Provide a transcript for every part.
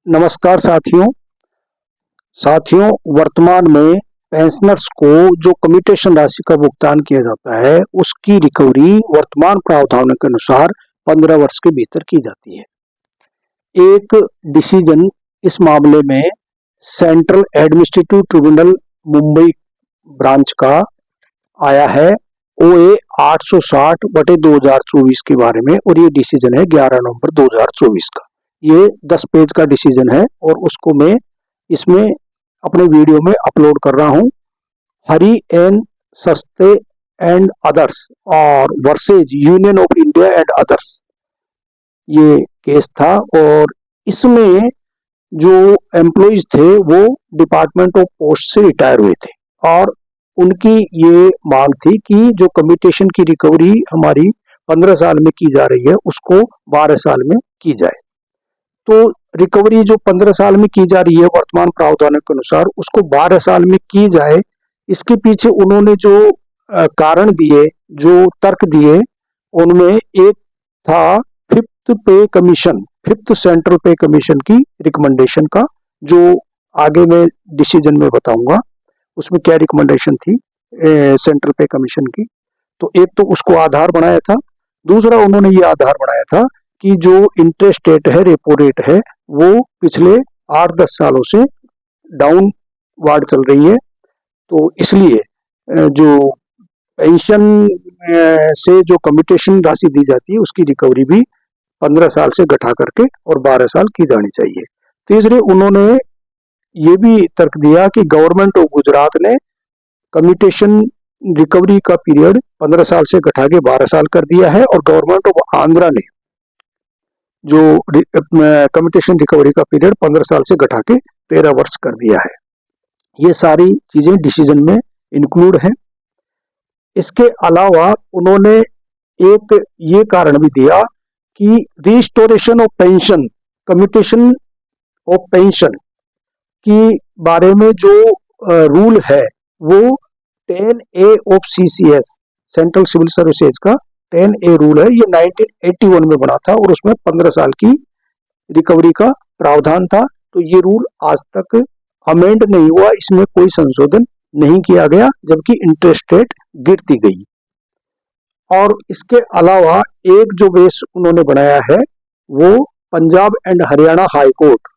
नमस्कार साथियों वर्तमान में पेंशनर्स को जो कम्यूटेशन राशि का भुगतान किया जाता है उसकी रिकवरी वर्तमान प्रावधानों के अनुसार 15 वर्ष के भीतर की जाती है। एक डिसीजन इस मामले में central administrative tribunal Mumbai branch का आया है OA 860/2024 के बारे में, और ये डिसीजन है 11 नवंबर 2024 का। ये 10 पेज का डिसीजन है और उसको मैं इसमें अपने वीडियो में अपलोड कर रहा हूं। हरी एन सस्ते एंड अदर्स और versus union of India and others, ये केस था। और इसमें जो एम्प्लॉइज थे वो डिपार्टमेंट ऑफ पोस्ट से रिटायर हुए थे और उनकी ये मांग थी कि जो कम्यूटेशन की रिकवरी हमारी 15 साल में की जा रही है उसको 12 साल में की जाए। तो रिकवरी जो 15 साल में की जा रही है वर्तमान प्रावधानों के अनुसार उसको 12 साल में की जाए, इसके पीछे उन्होंने जो कारण दिए, जो तर्क दिए, उनमें एक था फिफ्थ सेंट्रल पे कमीशन की रिकमेंडेशन का, जो आगे मैं डिसीजन में बताऊंगा उसमें क्या रिकमेंडेशन थी सेंट्रल पे कमीशन की। तो एक तो उसको आधार बनाया था, दूसरा उन्होंने ये आधार बनाया था कि जो इंटरेस्ट रेट है, रेपो रेट है, वो पिछले 8-10 सालों से डाउनवर्ड चल रही है। तो इसलिए जो पेंशन से जो कम्यूटेशन राशि दी जाती है उसकी रिकवरी भी 15 साल से घटा करके और 12 साल की जानी चाहिए। तीसरे उन्होंने ये भी तर्क दिया कि गवर्नमेंट ऑफ गुजरात ने कम्यूटेशन रिकवरी का पीरियड 15 साल से घटा के 12 साल कर दिया है और गवर्नमेंट ऑफ आंध्रा ने जो कम्यूटेशन रिकवरी का पीरियड 15 साल से घटा के 13 वर्ष कर दिया है। ये सारी चीजें डिसीजन में इंक्लूड है। इसके अलावा उन्होंने एक ये कारण भी दिया कि restoration of pension, commutation of pension की बारे में जो रूल है वो 10A of CCS central civil services का 10A रूल है। ये 1981 में बना था और उसमें 15 साल की रिकवरी का प्रावधान था। तो ये रूल आज तक अमेंड नहीं हुआ, इसमें कोई संशोधन नहीं किया गया, जबकि इंटरेस्ट रेट गिरती गई। और इसके अलावा एक जो बेस उन्होंने बनाया है वो Punjab and Haryana high court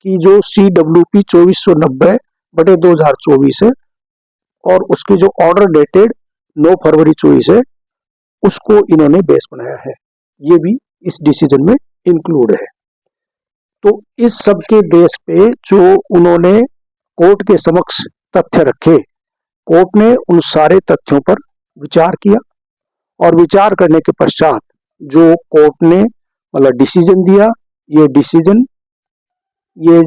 की जो CWP 2490/2024 है और उसकी जो ऑर्डर डेटेड 9 फरवरी 24 है, उसको इन्होंने बेस बनाया है। ये भी इस डिसीजन में इंक्लूड है। तो इस सब के बेस पे जो उन्होंने कोर्ट के समक्ष तथ्य रखे, कोर्ट ने उन सारे तथ्यों पर विचार किया और विचार करने के पश्चात जो कोर्ट ने मतलब डिसीजन दिया, ये डिसीजन ये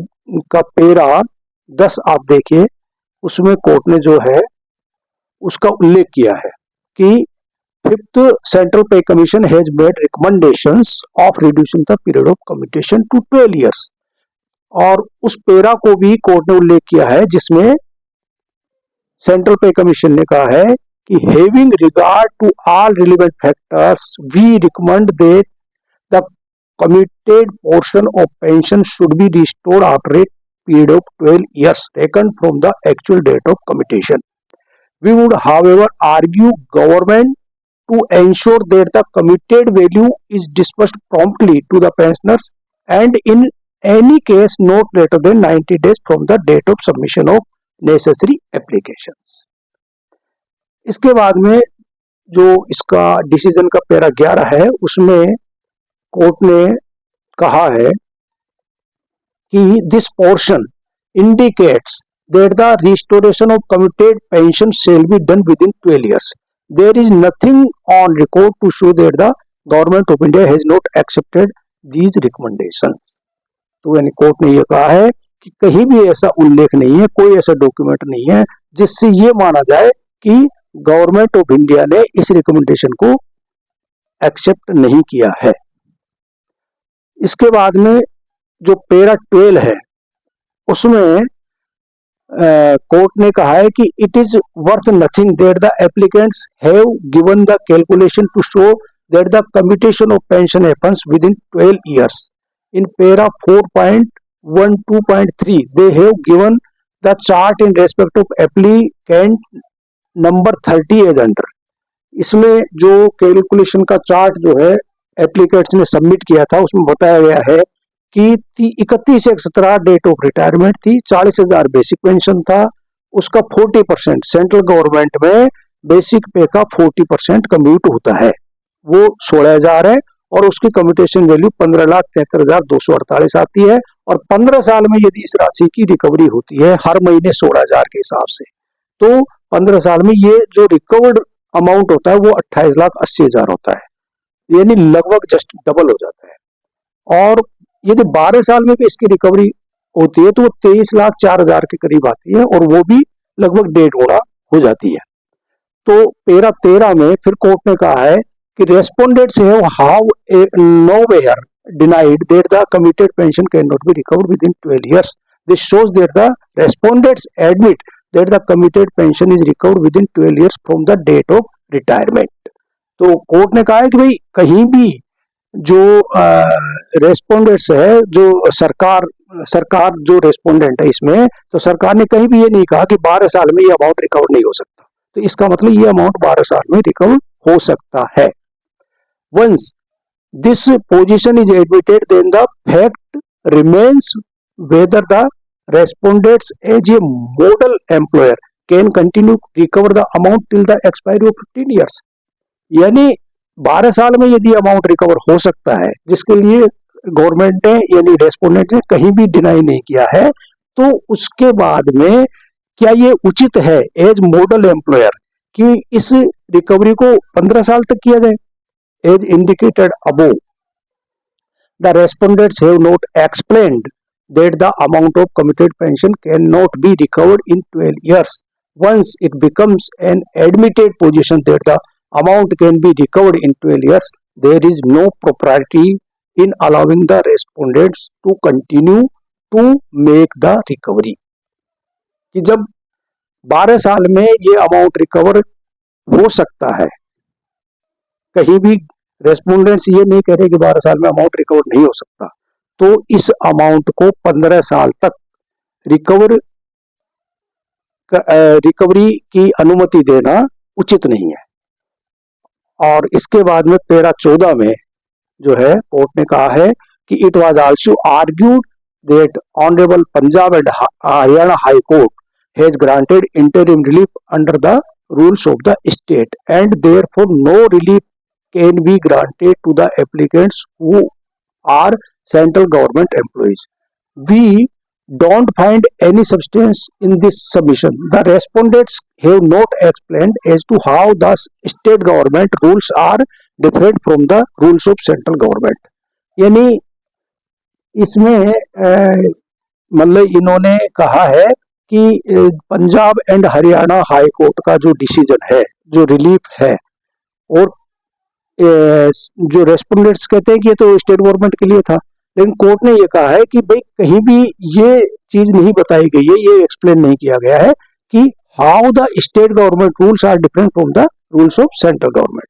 का पेरा 10 आप देखिए, उसमें कोर्ट ने जो है उसका उल्लेख किया है कि fifth central pay commission has made recommendations of reducing the period of commutation to 12 years. और उस पेरा को भी कोर्ट ने उल्लेख किया है जिसमें सेंट्रल पे कमीशन ने कहा है कि having regard to all relevant factors we recommend that the commuted portion of pension should be restored after a period of 12 years taken from the actual date of commutation. We would, however, argue government to ensure that the commuted value is disbursed promptly to the pensioners and in any case not later than 90 days from the date of submission of necessary applications. इसके बाद में जो इसका decision का para 11 है उसमें court ने कहा है कि this portion indicates that the restoration of commuted pension shall be done within 12 years. There is nothing on record to show that the government of India has not accepted these recommendations. तो यानी court ने यह कहा है कि कहीं भी ऐसा उल्लेख नहीं है, कोई ऐसा डॉक्यूमेंट नहीं है जिससे ये माना जाए कि गवर्नमेंट ऑफ इंडिया ने इस रिकमेंडेशन को एक्सेप्ट नहीं किया है। इसके बाद में जो पैरा 12 है उसमें कोर्ट ने कहा है कि it is worth nothing that the applicants have given the calculation to show that the commutation of pension happens within 12 years। In para 4.1 2.3 they have given the chart in respect of applicant number 30 as under। इसमें जो calculation का chart जो है applicants ने submit किया था उसमें बताया गया है कि 31/1/17 डेट ऑफ रिटायरमेंट थी, 40,000 बेसिक पेंशन था, उसका 40% सेंट्रल गवर्नमेंट में बेसिक पे का 40% कम्यूट होता है, वो 16,000 है और उसकी कम्यूटेशन वैल्यू 15,73,248 आती है। और 15 साल में यदि इस राशि की रिकवरी होती है हर महीने 16,000 के हिसाब से, तो 15 साल में ये जो रिकवर्ड अमाउंट होता है वो 28,80,000 होता है, यानी लगभग जस्ट डबल हो जाता है। और यदि 12 साल में भी इसकी रिकवरी होती है तो वो 23,04,000 के करीब आती है और वो भी लगभग 1.5 गुना हो जाती है। तो पैरा 13 में फिर कोर्ट ने कहा है कि respondents have how nowhere denied that the committed pension cannot be recovered within 12 years. This shows that the respondents admit that the committed pension is recovered within 12 years from the date of retirement. तो court ने कहा है कि भाई कहीं भी जो respondents है, जो सरकार जो रेस्पोंडेंट है इसमें, तो सरकार ने कहीं भी ये नहीं कहा कि 12 साल में ये अमाउंट रिकवर नहीं हो सकता। तो इसका मतलब ये अमाउंट 12 साल में रिकवर हो सकता है। Once this position is admitted, then the fact remains whether the respondents as a model employer can continue to recover the amount till the expiry of 15 years। यानी 12 साल में यदि अमाउंट रिकवर हो सकता है, जिसके लिए गवर्नमेंट ने यानी रेस्पोंडेंट ने कहीं भी डिनाई नहीं किया है, तो उसके बाद में क्या ये उचित है एज मॉडल एम्प्लॉयर कि इस रिकवरी को 15 साल तक किया जाए। As indicated above, the respondents have not explained that the amount of committed pension cannot be recovered in 12 years. Once it becomes an admitted position that the amount can be recovered in 12 years, there is no propriety in allowing the respondents to continue to make the recovery। कि जब 12 साल में ये amount recover हो सकता है, कहीं भी रेस्पोंडेंट्स ये नहीं कह रहे कि 12 साल में अमाउंट रिकवर नहीं हो सकता, तो इस अमाउंट को 15 साल तक रिकवरी की अनुमति देना उचित नहीं है। और इसके बाद में पैरा 14 में जो है कोर्ट ने कहा है कि it was also argued that honourable Punjab and Haryana high court has granted interim relief under the rules of the state and therefore no relief can be granted to the applicants who are central government employees. We don't find any substance in this submission. The respondents have not explained as to how the state government rules are different from the rules of central government. यानी इसमें मतलब इन्होंने कहा है कि Punjab and Haryana high court का जो decision है, जो रिलीफ है, और जो रेस्पोंडेंट्स कहते हैं कि ये तो स्टेट गवर्नमेंट के लिए था, लेकिन कोर्ट ने ये कहा है कि भाई कहीं भी ये चीज नहीं बताई गई है, ये एक्सप्लेन नहीं किया गया है कि how the state government rules are different from the rules of central government.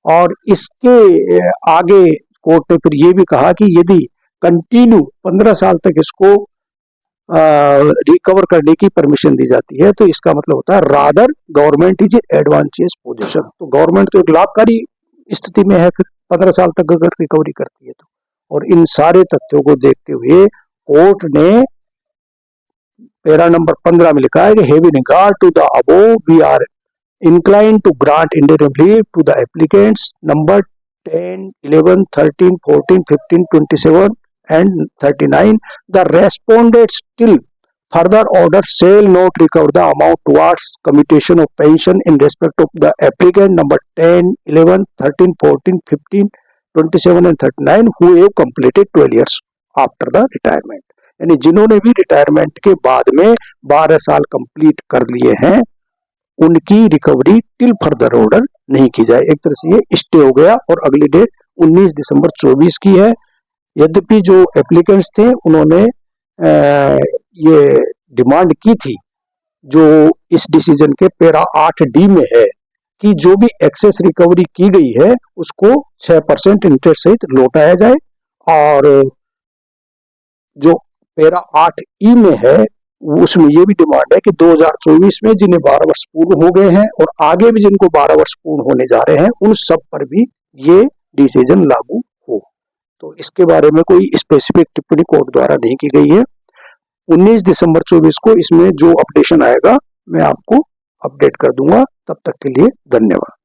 और इसके आगे कोर्ट ने फिर ये भी कहा कि यदि कंटिन्यू 15 साल तक इसको रिकवर करने की परमिशन दी जाती है तो इसका मतलब होता है rather government is advantage position. तो गवर्नमेंट तो एक लाभकारी स्थिति में है फिर 15 साल तक अगर रिकवरी करती है तो। और इन सारे तथ्यों को देखते हुए कोर्ट ने पैरा नंबर 15 में लिखा है कि having regard to the above we are inclined to grant interim relief to the applicants number 10, 11, 13, 14, 15, 27 and 39. The respondents till further order shall not recover the amount towards commutation of pension in respect of the applicant number 10, 11, 13, 14, 15, 27 and 39 who have completed 12 years after the retirement. यानी जिन्होंने भी retirement के बाद में 12 साल complete कर लिए हैं उनकी रिकवरी टिल फर्दर ऑर्डर नहीं की जाए। एक तरह से ये स्टे हो गया और अगली डेट 19 दिसंबर 24 की है। यद्यपि जो एप्लीकेंट्स थे उन्होंने ये डिमांड की थी जो इस डिसीजन के पैरा 8D में है कि जो भी एक्सेस रिकवरी की गई है उसको 6% इंटरेस्ट सहित लौटाया जाए और जो पैरा 8E में है, उसमें ये भी डिमांड है कि 2024 में जिन्हें 12 वर्ष पूर्ण हो गए हैं और आगे भी जिनको 12 वर्ष पूर्ण होने जा रहे हैं, उन सब पर भी ये डिसीजन लागू हो। तो इसके बारे में कोई स्पेसिफिक टिप्पणी कोर्ट द्वारा नहीं की गई है। 19 दिसंबर 24 को इसमें जो अपडेशन आएगा मैं आपको अपडेट कर दूंगा। तब तक के लिए धन्यवाद।